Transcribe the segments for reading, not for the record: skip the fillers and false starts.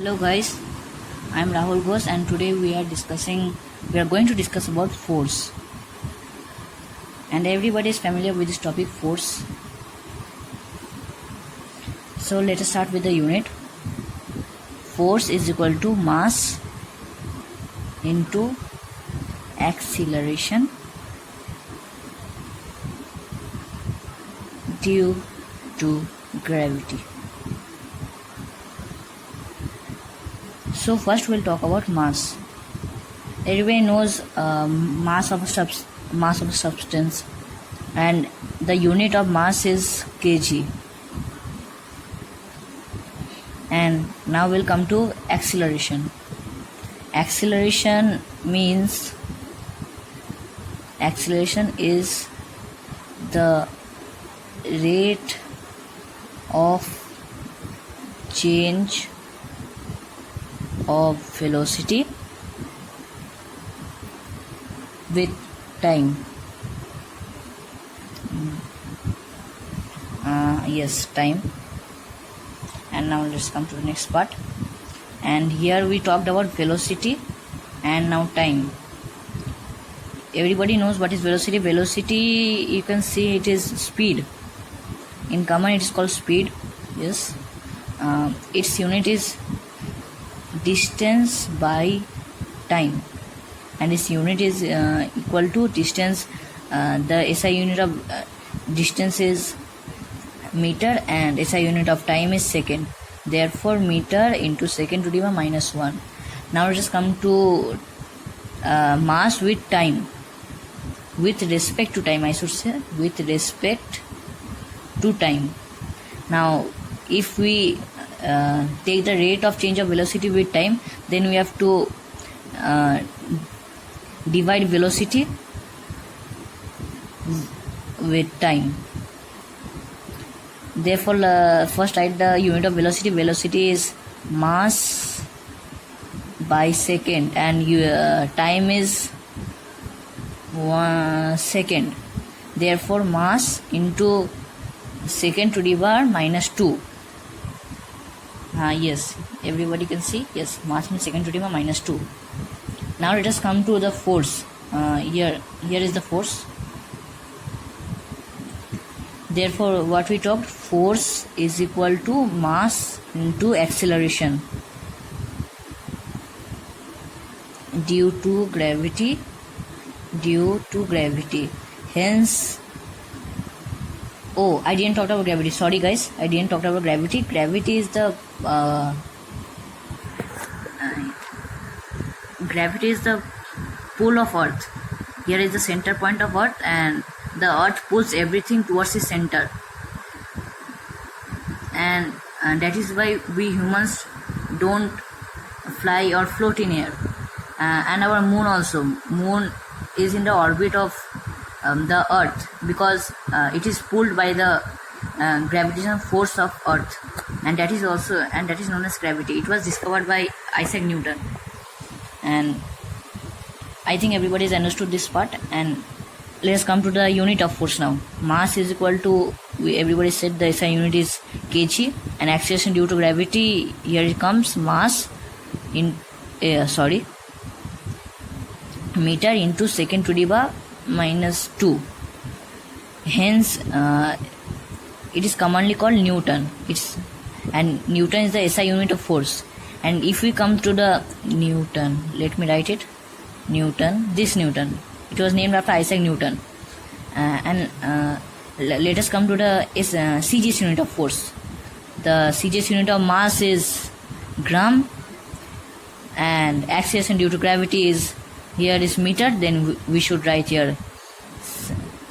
Hello guys, I am Rahul Ghosh and today we are going to discuss about force. And everybody is familiar with this topic, force. So let us start with the unit. Force is equal to mass into acceleration due to gravity. So first we'll talk about mass. Everybody knows mass of a substance, and the unit of mass is kg. And now we'll come to acceleration. Acceleration is the rate of change of velocity with time. Time. And now let's come to the next part. And here we talked about velocity and now time. Everybody knows what is velocity. Velocity, you can see it is speed. In common it is called speed. Yes. Its unit is distance by time, and its unit is equal to distance. The SI unit of distance is meter and SI unit of time is second. Therefore meter into second to the power minus 1. Now let us come to mass with time, with respect to time, I should say, with respect to time. Now if we take the rate of change of velocity with time, then we have to divide velocity with time. Therefore first write the unit of velocity. Velocity is mass by second, and time is 1 second. Therefore mass into second to the power minus 2. Yes, everybody can see. Yes, mass in second to the power minus 2. Now let us come to the force. Here is the force. Therefore what we talked, force is equal to mass into acceleration due to gravity. Hence, I didn't talk about gravity. Sorry guys, I didn't talk about gravity. Gravity is the pull of earth. Here is the center point of earth, and the earth pulls everything towards the center, and that is why we humans don't fly or float in air. And our moon also, moon is in the orbit of the earth, because it is pulled by the gravitational force of earth, and that is known as gravity. It was discovered by Isaac Newton, and I think everybody has understood this part. And let us come to the unit of force now. Mass is equal to, everybody said the SI unit is kg, and acceleration due to gravity, here it comes, mass in meter into second to the power minus 2. Hence it is commonly called Newton. And Newton is the SI unit of force. And if we come to the Newton, let me write it. Newton, it was named after Isaac Newton. Let us come to the CGS unit of force. The CGS unit of mass is gram, and acceleration due to gravity is, here is meter, then we should write here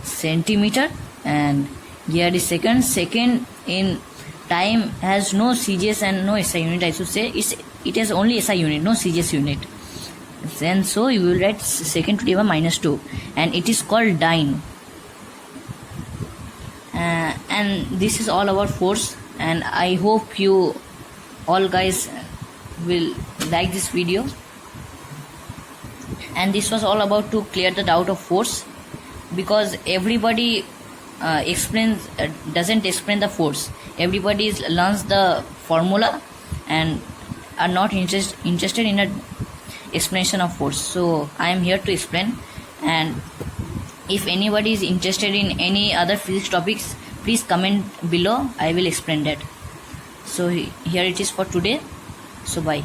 centimeter, and here is second. Second in time has no CGS and no SI unit, I should say. It has only SI unit, no CGS unit. Then so you will write second to the power minus 2, and it is called dyne. And this is all about force, and I hope you all guys will like this video. And this was all about to clear the doubt of force, because everybody doesn't explain the force. Everybody learns the formula, and are not interested in a explanation of force. So I am here to explain, and if anybody is interested in any other physics topics, please comment below. I will explain that. So here it is for today. So bye.